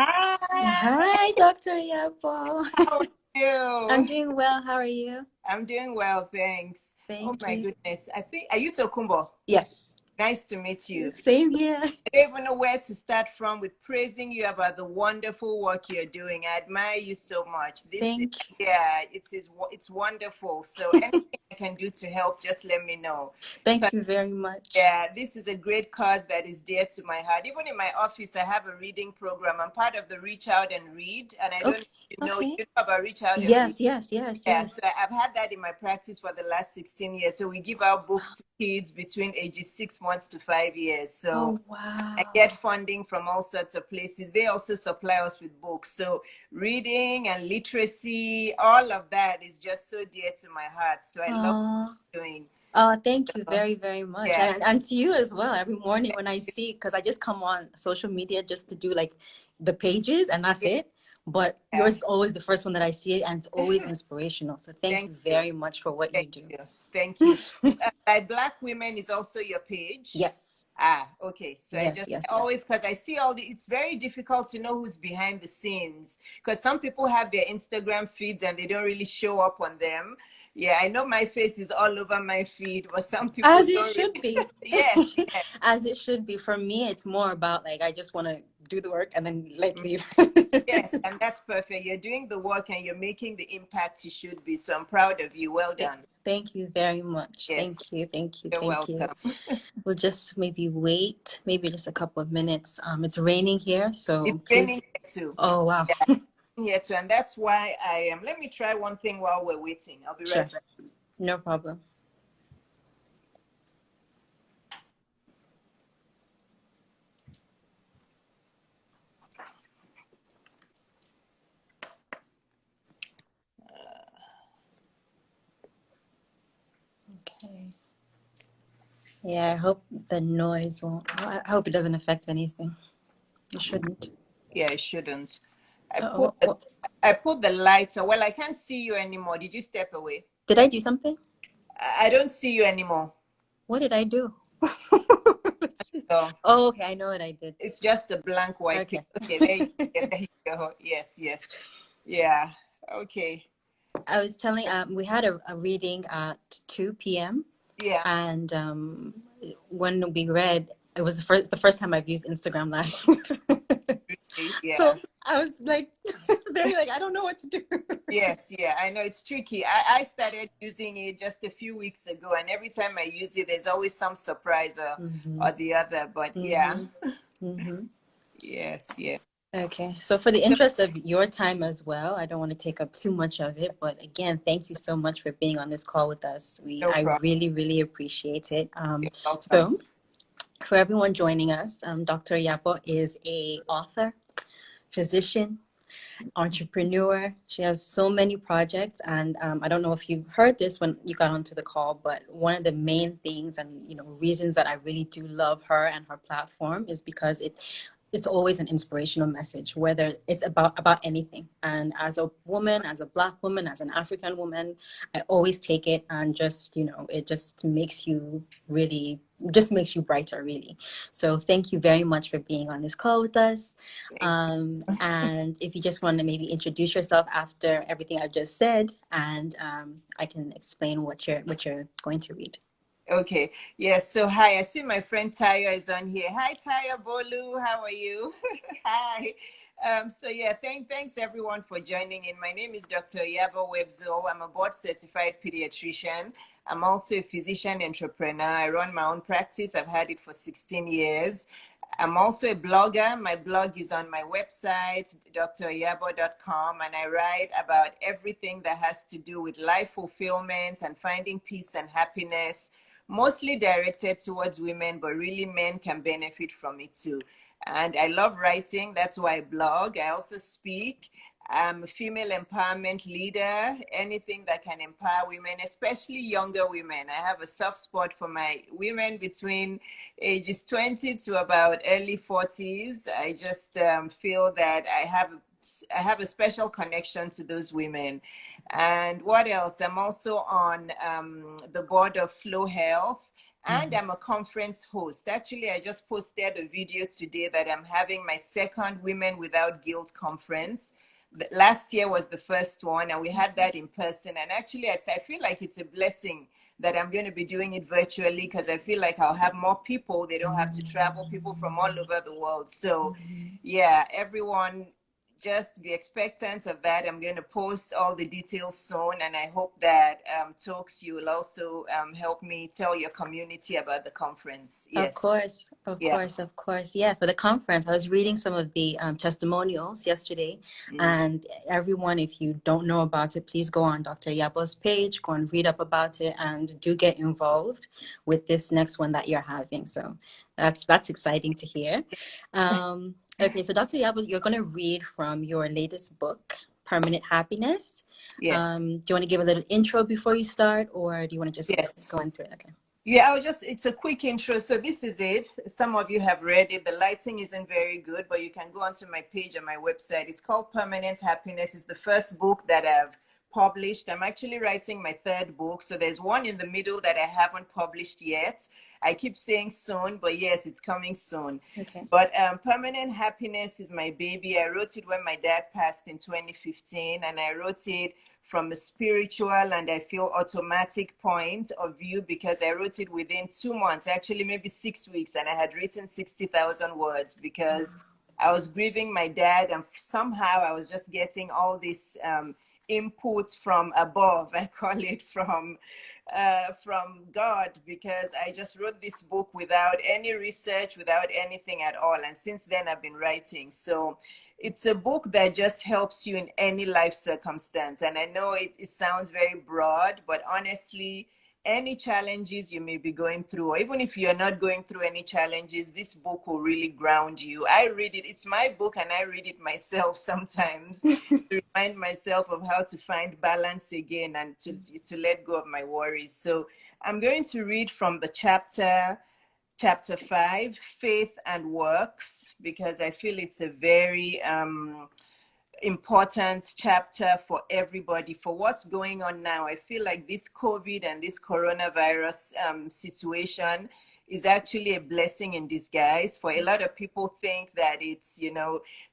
Hi, Hi, Dr. Yapo. how are I'm you? doing well. How are you? I'm doing well, thanks. Oh Thank my you. goodness. Are you Tokumbo? Yes, Nice to meet you. same here. I don't even know where to start from with praising you about the wonderful work you're doing. I admire you so much. Thank Yeah, it's wonderful. So anything I can do to help, just let me know. thank you very much. Yeah, this is a great cause that is dear to my heart. Even in my office, I have a reading program. I'm part of the Reach Out and Read, and I don't know Okay, if okay. you know about Reach Out and Read. Yes, yes, yes, Yeah, yes. so I've had that in my practice for the last 16 years. So we give out books to kids between ages 6 months to 5 years. So Oh, I get wow. funding from all sorts of places. They also supply us with books. So reading and literacy, all of that is just so dear to my heart. So I love Oh, doing. thank you So, very, very much. yeah. And to you as well. Every morning when I see, because I just come on social media just to do like the pages and that's it. But Yeah. yours is always the first one that I see, and it's always inspirational. So thank Thank you you. very much for what you Thank do. you. Thank you. So, by Black Women is also your page. Yes, Okay. So yes, yes, I yes. always, because I see it's very difficult to know who's behind the scenes because some people have their Instagram feeds and they don't really show up on them. Yeah, I know my face is all over my feed, but some people As it don't should really. be. Yes, yes. As it should be. For me, it's more about like I just want to do the work and then like leave. Yes, and that's perfect. You're doing the work and you're making the impact you should be. So I'm proud of you. Well done. Thank you very much. Yes, Thank you. Thank you. you're Thank you. welcome. We'll just maybe wait, maybe just a couple of minutes. It's raining here, It's so please. raining here too. Oh, wow. Here too, and that's why I am. Let me try one thing while we're waiting. I'll be Sure. right back. No problem. Okay. Yeah, I hope the noise won't. I hope it doesn't affect anything. It shouldn't. Yeah, I shouldn't. I put Oh, the, I put the light on. Well, I can't see you anymore. Did you step away? did I do something? I don't see you anymore. What did I do? Let's see. So Oh, okay. I know what I did. it's just a blank white page. Okay. Okay, there you go. Yes, yes. Yeah. Okay. I was telling, we had a reading at 2 p.m. Yeah. and when we read, it was the first time I've used Instagram Live. Really, yeah. So I was like, very like, I don't know what to do. Yes, yeah, I know it's tricky. I started using it just a few weeks ago, and every time I use it, there's always some surprise Mm-hmm. or the other. But yeah, Mm-hmm. Mm-hmm. yes, yeah. Okay, so for the No, interest of your time as well, I don't want to take up too much of it, but again, thank you so much for being on this call with us. no I problem. really, really appreciate it. You're welcome. So for everyone joining us, Dr. Yapo is a author, physician, entrepreneur. She has so many projects, and I don't know if you heard this when you got onto the call, but one of the main things and reasons that I really do love her and her platform is because it's always an inspirational message, whether it's about anything. And as a woman, as a Black woman, as an African woman, I always take it and just, it just makes you brighter, really. So thank you very much for being on this call with us. Thank And if you just want to maybe introduce yourself after everything I've just said, and I can explain what you're going to read. Okay. Yes. So hi, I see my friend Taya is on here. Hi, Taya Bolu. How are you? Hi. So yeah, thanks everyone for joining in. My name is Dr. Yabo Webzil. I'm a board certified pediatrician. I'm also a physician entrepreneur. I run my own practice. I've had it for 16 years. I'm also a blogger. My blog is on my website, dryabo.com, and I write about everything that has to do with life fulfillment and finding peace and happiness, mostly directed towards women, but really men can benefit from it too. And I love writing. That's why I blog. I also speak. I'm a female empowerment leader, anything that can empower women, especially younger women. I have a soft spot for my women between ages 20 to about early 40s. I just feel that I have a special connection to those women. And what else? I'm also on the board of Flow Health. and I'm a conference host. Actually, I just posted a video today that I'm having my second Women Without Guilt conference. Last year was the first one, and we had that in person. And actually, I feel like it's a blessing that I'm going to be doing it virtually, because I feel like I'll have more people. They don't have to travel, people from all over the world. So yeah, everyone just be expectant of that. I'm going to post all the details soon, and I hope that Talks, you will also help me tell your community about the conference. Of Yes. course, of Yeah. course, of course. Yeah, for the conference, I was reading some of the testimonials yesterday, and everyone, if you don't know about it, please go on Dr. Yabo's page, go and read up about it, and do get involved with this next one that you're having. So that's exciting to hear. Okay, so Dr. Yabo, you're going to read from your latest book, Permanent Happiness. Yes. Do you want to give a little intro before you start, or do you want to just Yes. go into it? Okay. Yeah, it's a quick intro. So this is it. Some of you have read it. The lighting isn't very good, but you can go onto my page on my website. It's called Permanent Happiness. It's the first book that I've published. I'm actually writing my third book. So there's one in the middle that I haven't published yet. I keep saying soon, but yes, it's coming soon. Okay. But Permanent Happiness is my baby. I wrote it when my dad passed in 2015, and I wrote it from a spiritual and I feel automatic point of view, because I wrote it within 2 months, actually maybe 6 weeks, and I had written 60,000 words, because I was grieving my dad, and somehow I was just getting all this input from above. I call it from God, because I just wrote this book without any research, without anything at all. And since then I've been writing. So it's a book that just helps you in any life circumstance. And I know it sounds very broad, but honestly, any challenges you may be going through, or even if you're not going through any challenges, this book will really ground you. I read it. It's my book, and I read it myself sometimes to remind myself of how to find balance again, and to let go of my worries. So I'm going to read from the chapter 5, Faith and Works, because I feel it's a very important chapter for everybody, for what's going on now. I feel like this COVID and this coronavirus situation is actually a blessing in disguise. For a lot of people think that it's,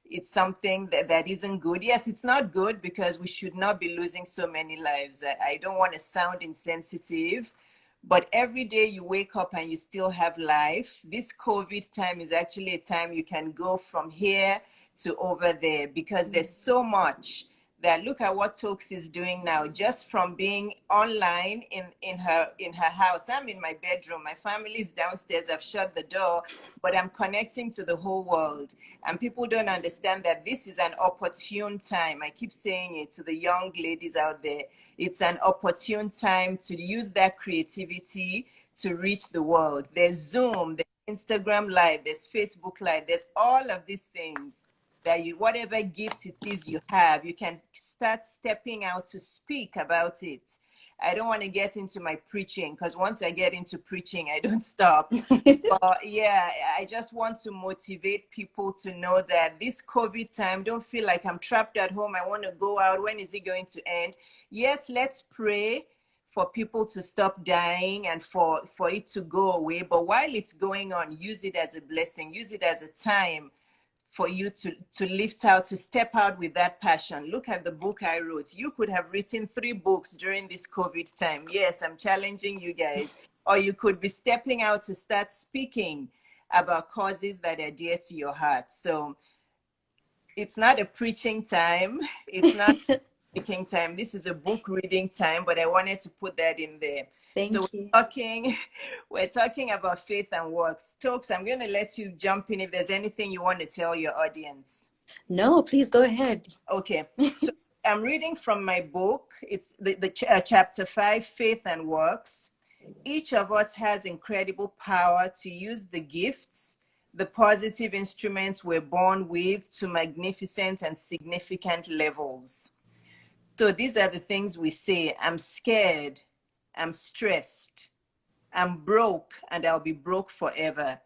it's something that isn't good. Yes, it's not good, because we should not be losing so many lives. I don't want to sound insensitive, but every day you wake up and you still have life. This COVID time is actually a time you can go from here to over there, because there's so much that, look at what Tokes is doing now, just from being online in her house. I'm in my bedroom, my family's downstairs, I've shut the door, but I'm connecting to the whole world. And people don't understand that this is an opportune time. I keep saying it to the young ladies out there. It's an opportune time to use that creativity to reach the world. There's Zoom, there's Instagram Live, there's Facebook Live, there's all of these things that you, whatever gift it is you have, you can start stepping out to speak about it. I don't want to get into my preaching, because once I get into preaching, I don't stop. But yeah, I just want to motivate people to know that this COVID time, don't feel like I'm trapped at home. I want to go out. When is it going to end? Yes, let's pray for people to stop dying and for it to go away. But while it's going on, use it as a blessing. Use it as a time for you to lift out, to step out with that passion. Look at the book I wrote. You could have written 3 books during this COVID time. Yes, I'm challenging you guys. Or you could be stepping out to start speaking about causes that are dear to your heart. So it's not a preaching time. It's not speaking time. This is a book reading time, but I wanted to put that in there. Thank you. We're talking about faith and works. Stokes, I'm going to let you jump in if there's anything you want to tell your audience. No, please go ahead. Okay. So I'm reading from my book. It's the chapter 5, Faith and Works. Each of us has incredible power to use the gifts, the positive instruments we're born with, to magnificent and significant levels. So these are the things we say. I'm scared. I'm stressed. I'm broke, and I'll be broke forever.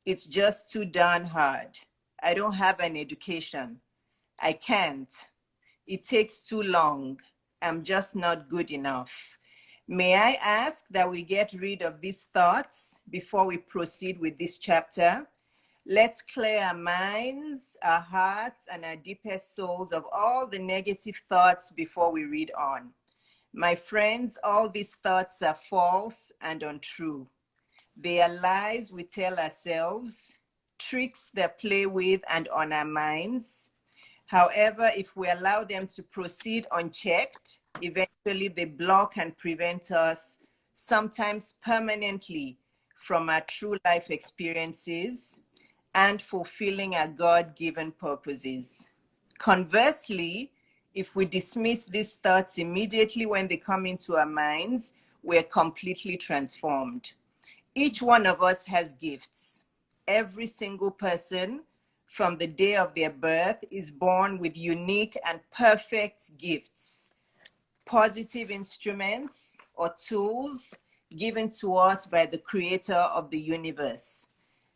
It's just too darn hard. I don't have an education. I can't. It takes too long. I'm just not good enough. May I ask that we get rid of these thoughts before we proceed with this chapter? Let's clear our minds, our hearts, and our deepest souls of all the negative thoughts before we read on. My friends, all these thoughts are false and untrue. They are lies we tell ourselves, tricks that play with and on our minds. However, if we allow them to proceed unchecked, eventually they block and prevent us, sometimes permanently, from our true life experiences and fulfilling our God-given purposes. Conversely, if we dismiss these thoughts immediately when they come into our minds, we're completely transformed. Each one of us has gifts. Every single person from the day of their birth is born with unique and perfect gifts, positive instruments or tools given to us by the creator of the universe.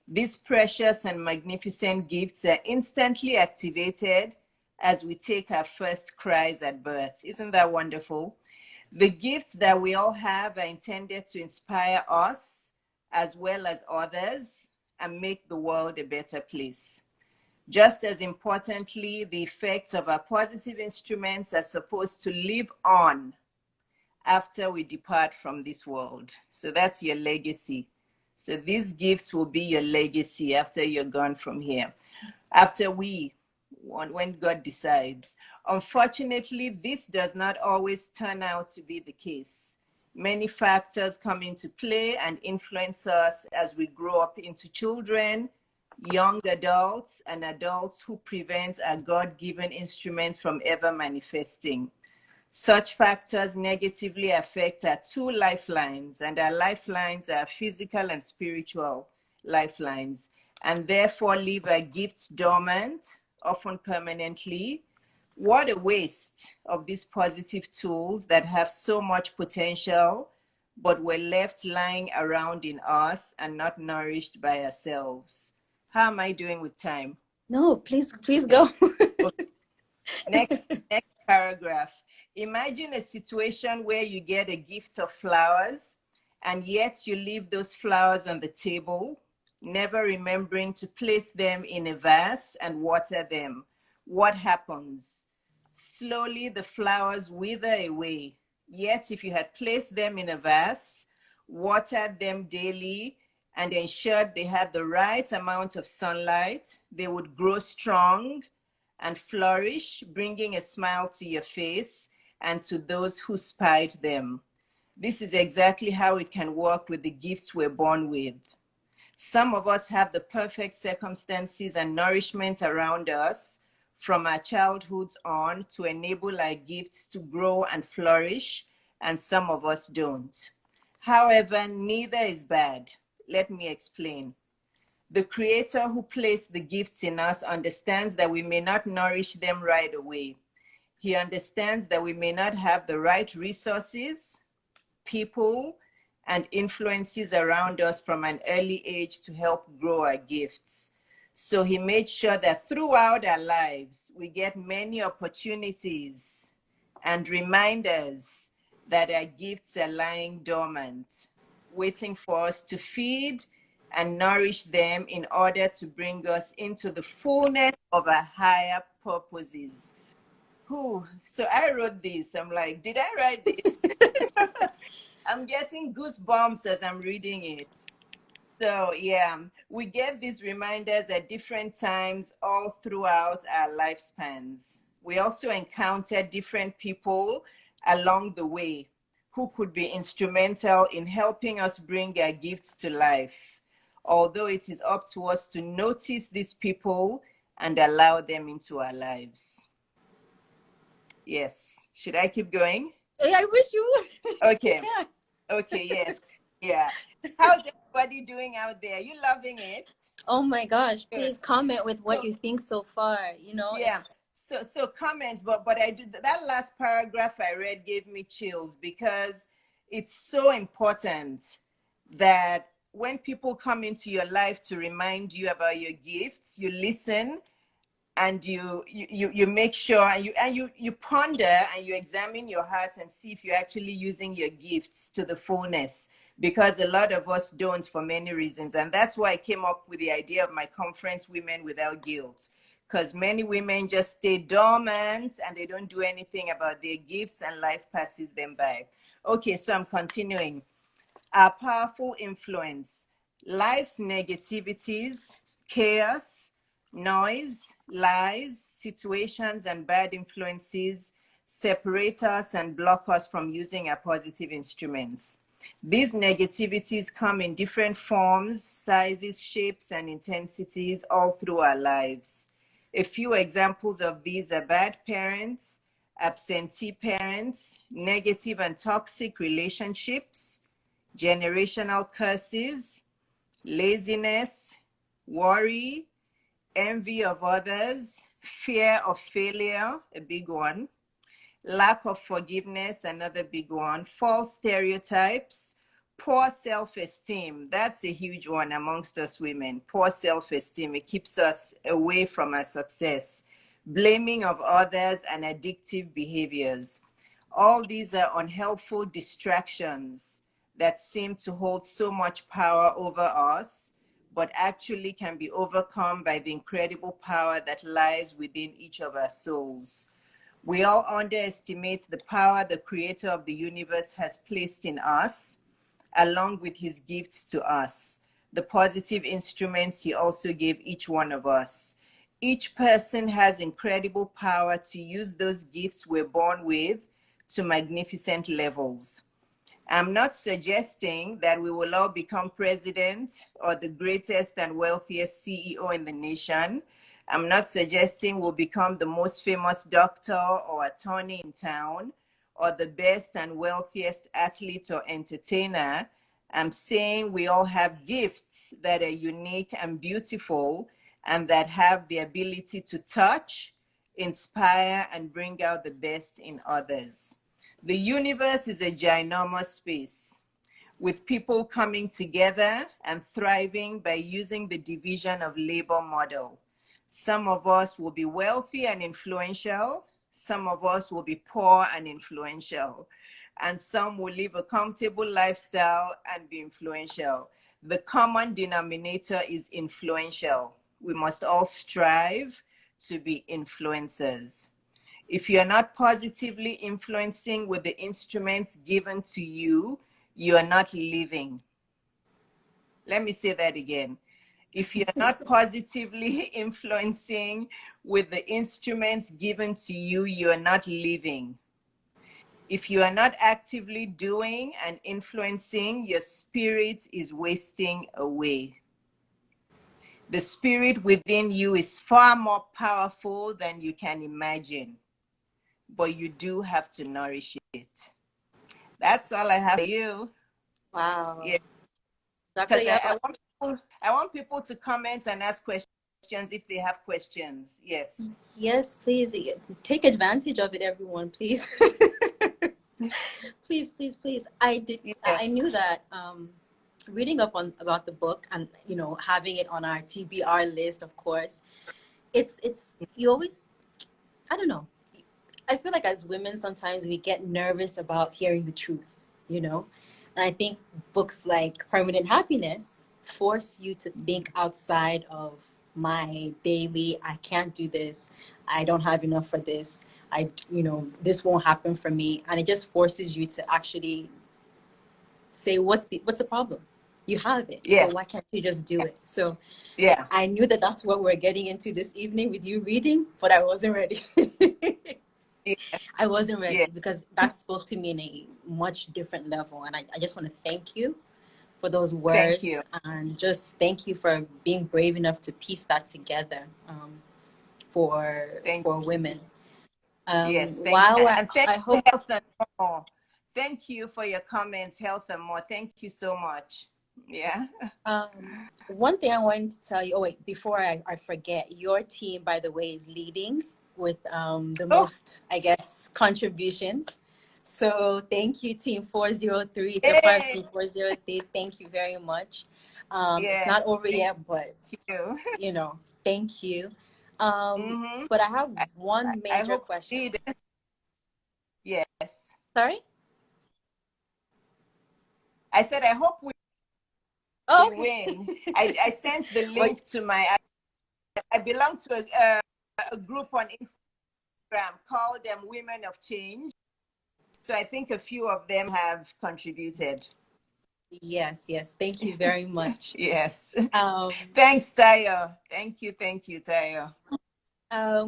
These precious and magnificent gifts are instantly activated as we take our first cries at birth. Isn't that wonderful? The gifts that we all have are intended to inspire us as well as others and make the world a better place. Just as importantly, the effects of our positive instruments are supposed to live on after we depart from this world. So that's your legacy. So these gifts will be your legacy after you're gone from here. After when God decides. Unfortunately, this does not always turn out to be the case. Many factors come into play and influence us as we grow up into children, young adults, and adults who prevent our God-given instruments from ever manifesting. Such factors negatively affect our two lifelines, and our lifelines are physical and spiritual lifelines, and therefore leave our gifts dormant, often permanently. What a waste of these positive tools that have so much potential, but were left lying around in us and not nourished by ourselves. How am I doing with time? No, please go. Okay. Next paragraph. Imagine a situation where you get a gift of flowers and yet you leave those flowers on the table, never remembering to place them in a vase and water them. What happens? Slowly the flowers wither away. Yet if you had placed them in a vase, watered them daily, and ensured they had the right amount of sunlight, they would grow strong and flourish, bringing a smile to your face and to those who spied them. This is exactly how it can work with the gifts we're born with. Some of us have the perfect circumstances and nourishment around us from our childhoods on to enable our gifts to grow and flourish, and some of us don't. However, neither is bad. Let me explain. The Creator who placed the gifts in us understands that we may not nourish them right away. He understands that we may not have the right resources, people, and influences around us from an early age to help grow our gifts. So he made sure that throughout our lives, we get many opportunities and reminders that our gifts are lying dormant, waiting for us to feed and nourish them in order to bring us into the fullness of our higher purposes. Whew. So I wrote this. I'm like, did I write this? I'm getting goosebumps as I'm reading it. So yeah, we get these reminders at different times all throughout our lifespans. We also encounter different people along the way who could be instrumental in helping us bring our gifts to life. Although it is up to us to notice these people and allow them into our lives. Yes. Should I keep going? I wish you would. Okay. Yeah. Okay, yes. Yeah. How's everybody doing out there? You loving it? Oh my gosh, Good. please comment with what So, you think so far. yeah. So comments, but I did that last paragraph I read gave me chills because it's so important that when people come into your life to remind you about your gifts, you listen and you make sure, and you ponder and you examine your heart and see if you're actually using your gifts to the fullness, because a lot of us don't for many reasons. And that's why I came up with the idea of my conference, Women Without Guilt, because many women just stay dormant and they don't do anything about their gifts and life passes them by. Okay, so I'm continuing. Our powerful influence. Life's negativities, chaos, noise, lies, situations, and bad influences separate us and block us from using our positive instruments. These negativities come in different forms, sizes, shapes, and intensities all through our lives. A few examples of these are bad parents, absentee parents, negative and toxic relationships, generational curses, laziness, worry, envy of others, fear of failure, a big one, lack of forgiveness, another big one, false stereotypes, poor self-esteem. That's a huge one amongst us women. Poor self-esteem, it keeps us away from our success. Blaming of others and addictive behaviors. All these are unhelpful distractions that seem to hold so much power over us, but actually can be overcome by the incredible power that lies within each of our souls. We all underestimate the power the creator of the universe has placed in us, along with his gifts to us, the positive instruments he also gave each one of us. Each person has incredible power to use those gifts we're born with to magnificent levels. I'm not suggesting that we will all become president or the greatest and wealthiest CEO in the nation. I'm not suggesting we'll become the most famous doctor or attorney in town or the best and wealthiest athlete or entertainer. I'm saying we all have gifts that are unique and beautiful and that have the ability to touch, inspire, and bring out the best in others. The universe is a ginormous space with people coming together and thriving by using the division of labor model. Some of us will be wealthy and influential. Some of us will be poor and influential. And some will live a comfortable lifestyle and be influential. The common denominator is influential. We must all strive to be influencers. If you're not positively influencing with the instruments given to you, you are not living. Let me say that again. If you're not positively influencing with the instruments given to you, you are not living. If you are not actively doing and influencing, your spirit is wasting away. The spirit within you is far more powerful than you can imagine, but you do have to nourish it. That's all I have for you. Wow. Yeah, Dr. because Yaba, I want people to comment and ask questions if they have questions. Yes. yes, please take advantage of it, everyone, please. Please, please, please. I knew Yes. that reading up on about the book and having it on our TBR list, of course, it's you always, I don't know. I feel like as women sometimes we get nervous about hearing the truth, you know? And I think books like Permanent Happiness force you to think outside of my daily, I can't do this, I don't have enough for this, this won't happen for me. And it just forces you to actually say, what's the problem? You have it. So Yes. why can't you just do it? So Yeah. I knew that that's what we're getting into this evening with you reading, but I wasn't ready. Yeah. I wasn't Yeah. ready because that spoke to me in a much different level. And I just want to thank you for those Thank words you. and just thank you for being brave enough to piece that together Thank for women. Yes. Thank you. While And thank I you, hope Health and More. Thank you for your comments, Health and More. Thank you so much. Yeah. one thing I wanted to tell you, oh wait, before I forget, your team, by the way, is leading with the Oh, most, I guess, contributions. So thank you, Team 403. If you're part of hey. Team 403, thank you very much. It's not Yes. over Thank yet, but you. thank you. Mm-hmm. But I have I, one I major hope question. we did. Yes. Sorry? I said, I hope Oh, we okay. win. I sent the Well, link to I belong to a group on Instagram called Women of Change. So I think a few of them have contributed. yes, yes. Thank you very much. Yes. Um, Thanks, Tayo. Thank you, Tayo.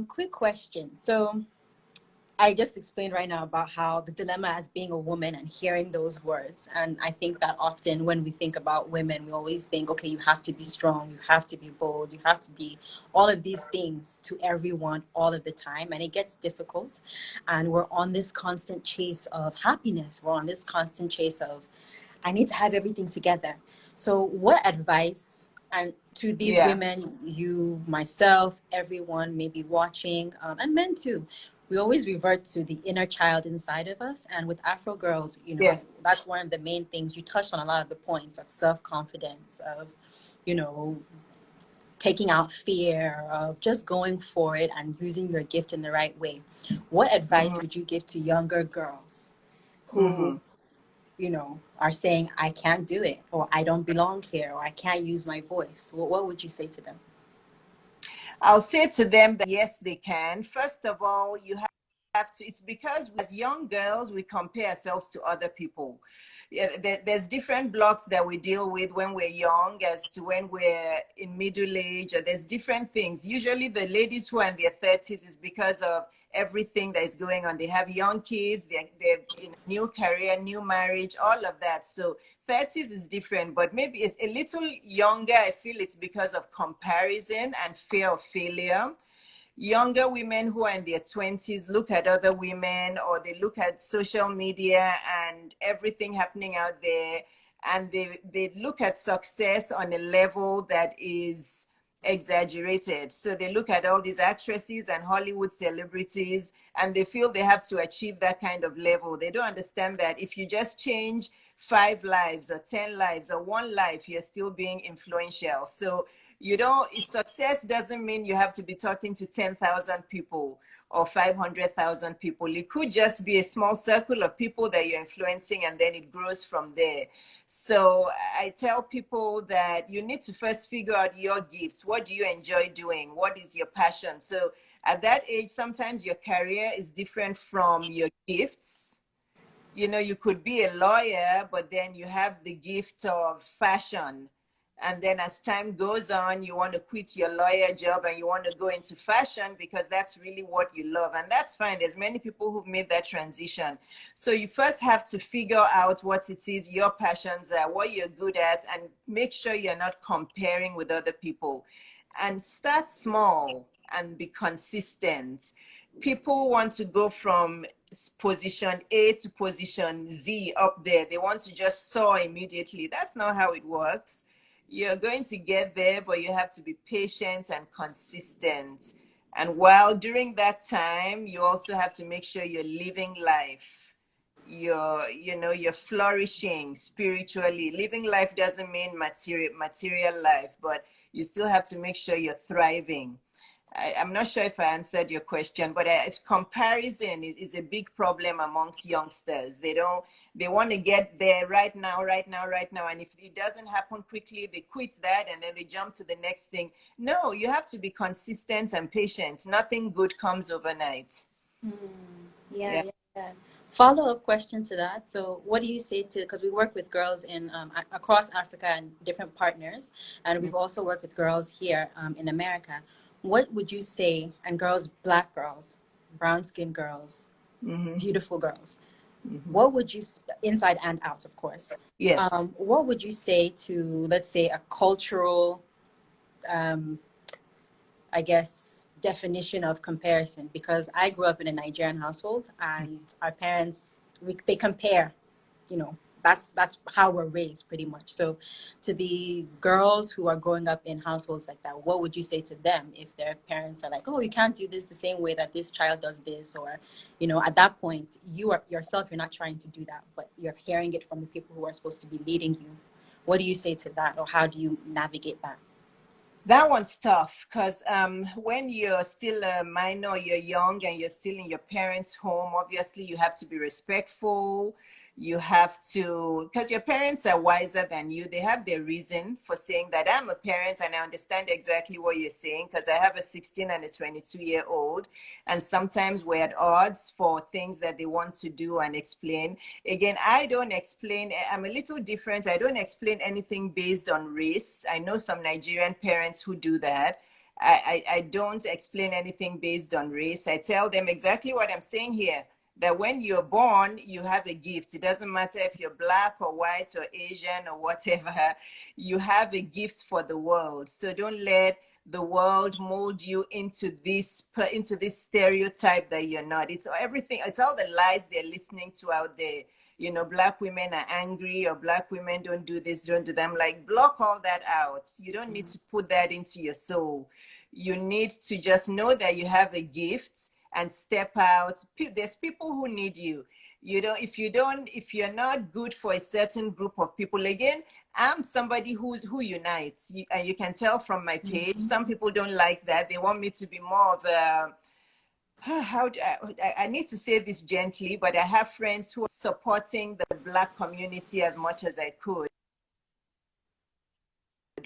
quick question. So I just explained right now about how the dilemma as being a woman and hearing those words. And I think that often when we think about women, we always think, okay, you have to be strong, you have to be bold, you have to be all of these things to everyone all of the time. And it gets difficult. And we're on this constant chase of happiness. We're on this constant chase of, I need to have everything together. So, what advice, and to these Yeah. women, you, myself, everyone maybe watching, and men too, we always revert to the inner child inside of us. And with Afro Girls, Yes. that's one of the main things. You touched on a lot of the points of self confidence, of, you know, taking out fear, of just going for it and using your gift in the right way. What advice Mm-hmm. would you give to younger girls who, Mm-hmm. are saying, I can't do it, or I don't belong here, or I can't use my voice? What would you say to them? I'll say to them that yes, they can. First of all, you have to, it's because as young girls, we compare ourselves to other people. Yeah, there's different blocks that we deal with when we're young as to when we're in middle age, or there's different things. Usually the ladies who are in their 30s is because of everything that is going on. They have young kids, they're in a new career, new marriage, all of that. So 30s is different, but maybe it's a little younger. I feel it's because of comparison and fear of failure. Younger women who are in their 20s look at other women, or they look at social media and everything happening out there, and they look at success on a level that is exaggerated. So they look at all these actresses and Hollywood celebrities, and they feel they have to achieve that kind of level. They don't understand that if you just change 5 lives or 10 lives or one life, you're still being influential. So you don't, success doesn't mean you have to be talking to 10,000 people or 500,000 people. It could just be a small circle of people that you're influencing, and then it grows from there. So I tell people that you need to first figure out your gifts. What do you enjoy doing? What is your passion? So at that age, sometimes your career is different from your gifts. You could be a lawyer, but then you have the gift of fashion. And then as time goes on, you want to quit your lawyer job and you want to go into fashion because that's really what you love. And that's fine. There's many people who've made that transition. So you first have to figure out what it is your passions are, what you're good at, and make sure you're not comparing with other people. And start small and be consistent. People want to go from position A to position Z up there. They want to just soar immediately. That's not how it works. You're going to get there, but you have to be patient and consistent. And while during that time, you also have to make sure you're living life. You're flourishing spiritually. Living life doesn't mean material life, but you still have to make sure you're thriving. I'm not sure if I answered your question, but comparison is a big problem amongst youngsters. They want to get there right now, right now, right now. And if it doesn't happen quickly, they quit that and then they jump to the next thing. No, you have to be consistent and patient. Nothing good comes overnight. Hmm. Yeah, Yeah. yeah, yeah. Follow-up question to that. So, what do you say to, because we work with girls in across Africa and different partners, and we've also worked with girls here in America. What would you say, and girls, black girls, brown skinned girls, Mm-hmm. beautiful girls, Mm-hmm. what would you, inside and out, of course, Yes. what would you say to, let's say, a cultural, um, I guess, definition of comparison? Because I grew up in a Nigerian household, and our parents, they compare, you know, that's how we're raised pretty much. So to the girls who are growing up in households like that, what would you say to them if their parents are like, oh, you can't do this the same way that this child does this? Or, at that point, you are yourself, you're not trying to do that, but you're hearing it from the people who are supposed to be leading you. What do you say to that, or how do you navigate that? That one's tough because when you're still a minor, you're young and you're still in your parents' home, obviously you have to be respectful. You have to, because your parents are wiser than you. They have their reason for saying that. I'm a parent and I understand exactly what you're saying because I have a 16 and a 22-year-old. And sometimes we're at odds for things that they want to do and explain. Again, I don't explain, I'm a little different. I don't explain anything based on race. I know some Nigerian parents who do that. I don't explain anything based on race. I tell them exactly what I'm saying here, that when you're born, you have a gift. It doesn't matter if you're black or white or Asian or whatever, you have a gift for the world. So don't let the world mold you into this stereotype that you're not. It's everything, it's all the lies they're listening to out there. You know, black women are angry or black women don't do this, don't do that. I'm like, block all that out. You don't need to put that into your soul. You need to just know that you have a gift and step out. There's people who need you. You know, if you're not good for a certain group of people, again, I'm somebody who unites. And you can tell from my page, some people don't like that. They want me to be more of a, how do I need to say this gently, but I have friends who are supporting the Black community as much as I could.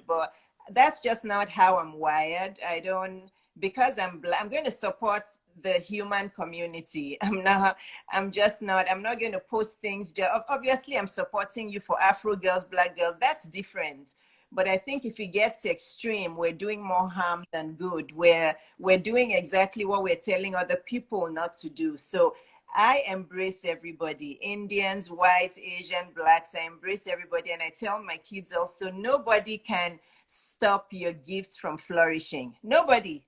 But that's just not how I'm wired. I don't, because I'm black, I'm going to support the human community. I'm not going to post things. Obviously, I'm supporting you for Afro girls, black girls. That's different. But I think if it gets extreme, we're doing more harm than good. We're doing exactly what we're telling other people not to do. So I embrace everybody, Indians, whites, Asian, blacks. I embrace everybody. And I tell my kids also, nobody can stop your gifts from flourishing. Nobody.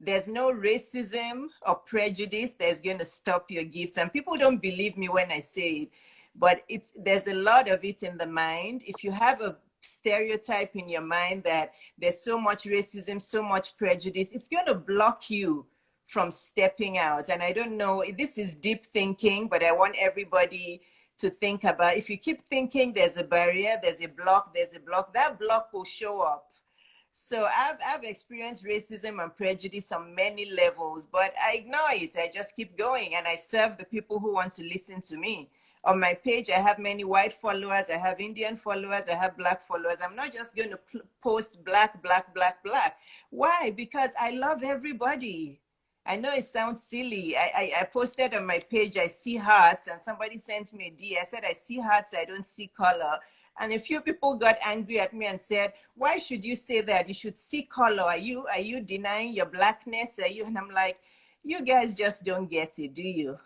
There's no racism or prejudice that's going to stop your gifts. And people don't believe me when I say it, but there's a lot of it in the mind. If you have a stereotype in your mind that there's so much racism, so much prejudice, it's going to block you from stepping out. And I don't know, this is deep thinking, but I want everybody to think about, if you keep thinking there's a barrier, there's a block, that block will show up. So I've experienced racism and prejudice on many levels, but I ignore it. I just keep going and I serve the people who want to listen to me. On my page, I have many white followers, I have Indian followers, I have black followers. I'm not just going to post black, black, black, black. Why? Because I love everybody. I know it sounds silly. I posted on my page, I see hearts, and somebody sent me a D. I said, I see hearts, I don't see color. And a few people got angry at me and said, why should you say that? You should see color. Are you denying your blackness? Are you? And I'm like, you guys just don't get it, do you?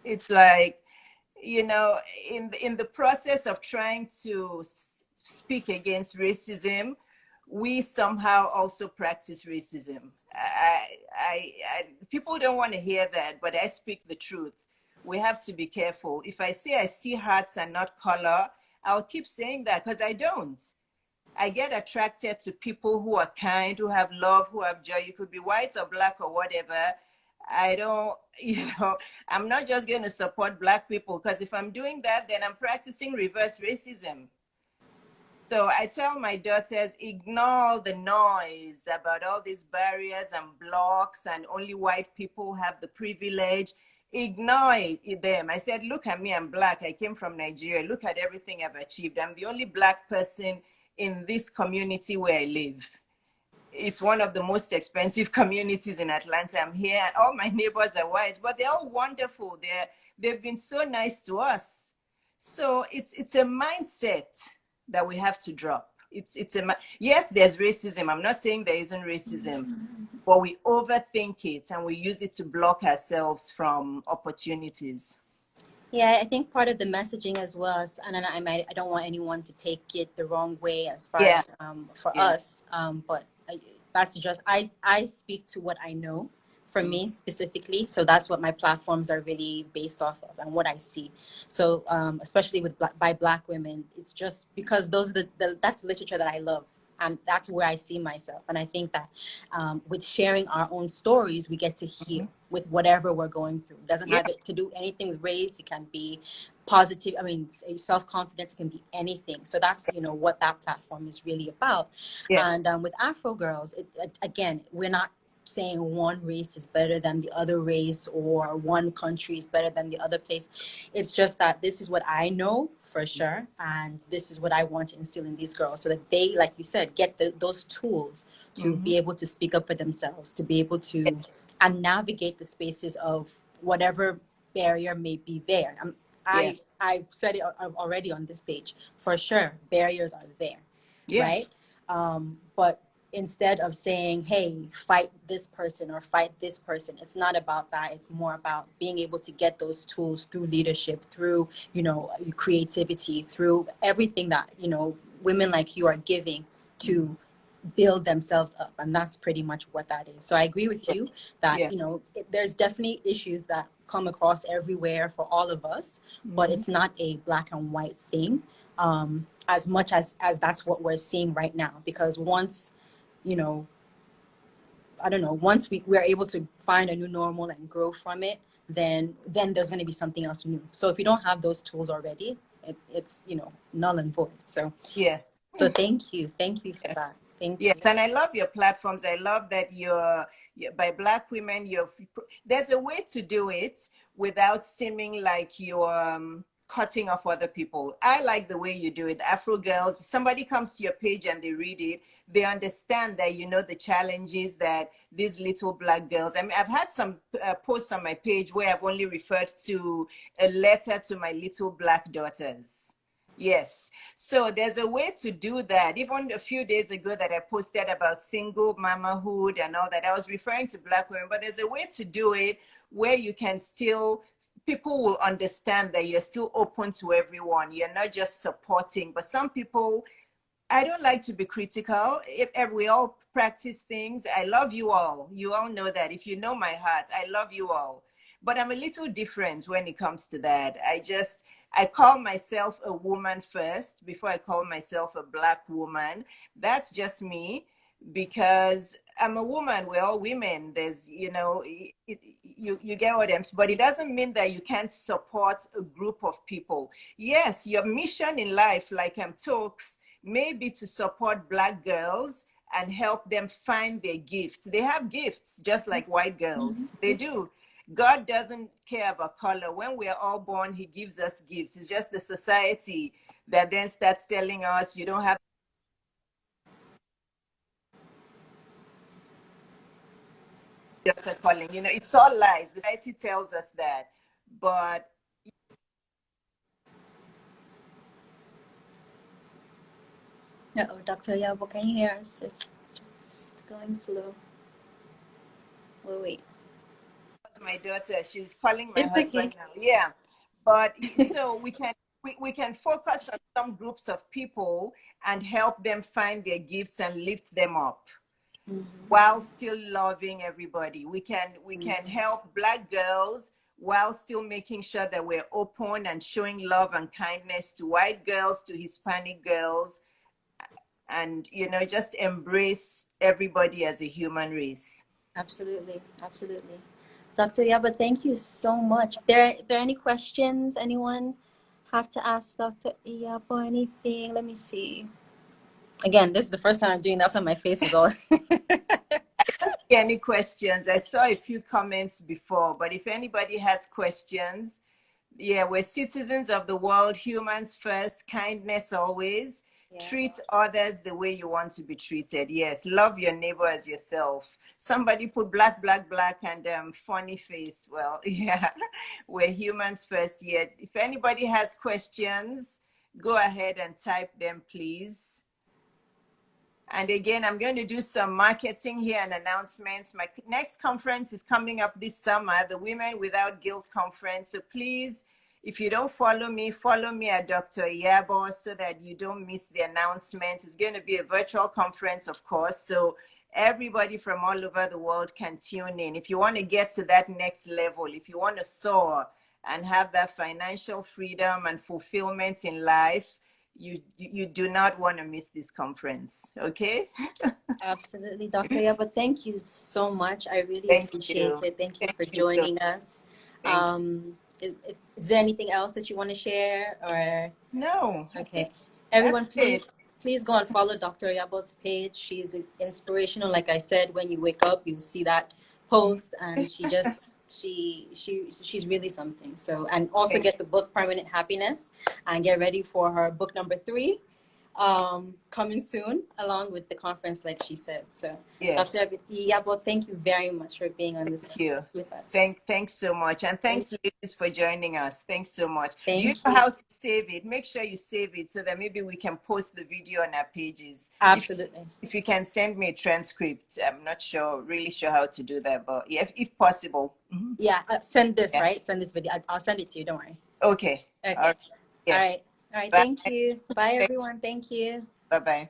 It's like, you know, in the process of trying to speak against racism, we somehow also practice racism. People don't want to hear that, but I speak the truth. We have to be careful. If I say I see hearts and not color, I'll keep saying that because I don't. I get attracted to people who are kind, who have love, who have joy. You could be white or black or whatever. I don't, I'm not just going to support black people because if I'm doing that, then I'm practicing reverse racism. So I tell my daughters, ignore the noise about all these barriers and blocks and only white people have the privilege. Ignore them. I said, look at me, I'm black. I came from Nigeria. Look at everything I've achieved. I'm the only black person in this community where I live. It's one of the most expensive communities in Atlanta. I'm here and all my neighbors are white, but they're all wonderful. They've been so nice to us. So it's a mindset that we have to drop. Yes, there's racism. I'm not saying there isn't racism, but we overthink it and we use it to block ourselves from opportunities. Yeah, I think part of the messaging as well as, and I don't want anyone to take it the wrong way as far as for us, but that's just, I speak to what I know for me specifically. So that's what my platforms are really based off of and what I see. So especially with by black women, it's just because those are that's literature that I love. And that's where I see myself. And I think that with sharing our own stories, we get to heal with whatever we're going through. It doesn't Yeah. have it to do anything with race. It can be positive. I mean, self-confidence can be anything. So that's, you know, what that platform is really about. Yeah. And with Afro Girls, again, we're not saying one race is better than the other race or one country is better than the other place. It's just that this is what I know for sure, and this is what I want to instill in these girls so that they, like you said, get those tools to be able to speak up for themselves, to be able to and navigate the spaces of whatever barrier may be there. Yeah. I've said it already on this page. For sure, barriers are there, right? Yes. But instead of saying, hey, fight this person or fight this person, it's not about that. It's more about being able to get those tools through leadership, through, you know, creativity, through everything that, you know, women like you are giving to build themselves up. And that's pretty much what that is. So I agree with you that, Yeah. you know, there's definitely issues that come across everywhere for all of us, but it's not a black and white thing, as much as that's what we're seeing right now. Because once, you know, I don't know, once we're able to find a new normal and grow from it, then there's going to be something else new. So if you don't have those tools already, it's, you know, null and void. So Yes. thank you for that. Thank Yes, you. and I love your platforms. I love that you're by Black women. There's a way to do it without seeming like you're cutting off other people. I like the way you do it. Afro Girls, somebody comes to your page and they read it, they understand that you know the challenges that these little Black girls. I mean, I've had some posts on my page where I've only referred to a letter to my little Black daughters. Yes. So there's a way to do that. Even a few days ago that I posted about single mamahood and all that, I was referring to Black women, but there's a way to do it where you can still, people will understand that you're still open to everyone. You're not just supporting, but some people, I don't like to be critical. If we all practice things, I love you all. You all know that. If you know my heart, I love you all. But I'm a little different when it comes to that. I call myself a woman first before I call myself a Black woman. That's just me because I'm a woman. We're all women. There's, you know, you get what I'm saying. But it doesn't mean that you can't support a group of people. Yes, your mission in life, like talks, maybe to support Black girls and help them find their gifts. They have gifts just like white girls. They do. God doesn't care about color. When we are all born, he gives us gifts. It's just the society that then starts telling us you don't have daughter calling. You know, it's all lies. The society tells us that. But Uh-oh, Dr. Yabo, can you hear us? It's going slow. We'll wait. my daughter, she's calling my It's husband okay. now. Yeah. But so we can focus on some groups of people and help them find their gifts and lift them up while still loving everybody. We can help Black girls while still making sure that we're open and showing love and kindness to white girls, to Hispanic girls, and you know, just embrace everybody as a human race. Absolutely, absolutely. Dr. Yaba, thank you so much. There any questions anyone have to ask Dr. Yaba anything? Let me see. Again, this is the first time I'm doing that, so my face is all. Any questions? I saw a few comments before, but if anybody has questions, yeah, we're citizens of the world, humans first, kindness always. Yeah. Treat others the way you want to be treated. Yes, love your neighbor as yourself. Somebody put black, black, black, and funny face. Well, yeah, we're humans first. Yet, if anybody has questions, go ahead and type them, please. And again, I'm going to do some marketing here and announcements. My next conference is coming up this summer, the Women Without Guilt Conference. So please, if you don't follow me at Dr. Yabo so that you don't miss the announcements. It's going to be a virtual conference, of course. So everybody from all over the world can tune in. If you want to get to that next level, if you want to soar and have that financial freedom and fulfillment in life, you do not want to miss this conference. Okay. Absolutely, Dr. Yaba. Thank you so much. I really Thank appreciate you. it. Thank you Thank for you so joining us. Thank you. Is there anything else that you want to share, or? No, I think Okay. that's Everyone, it. please go and follow Dr. Yabo's page. She's inspirational. Like I said, when you wake up, you'll see that post, and she's really something. So, and also Thank get the book Permanent Happiness, and get ready for her book number 3, coming soon, along with the conference, like she said. So, Yes. Dr. Yabo, thank you very much for being on Thank this you. with us. Thanks so much. And thanks, ladies, for joining us. Thanks so much. Do you Thank know you. how to save it? Make sure you save it so that maybe we can post the video on our pages. Absolutely. If you can send me a transcript, I'm not really sure how to do that, but yeah, if possible. Yeah, send this, Yeah. right? Send this video. I'll send it to you. Don't worry. Okay. All Okay. right. All Yes. right. All right. Bye. Thank you. Bye, everyone. Thank you. Bye-bye.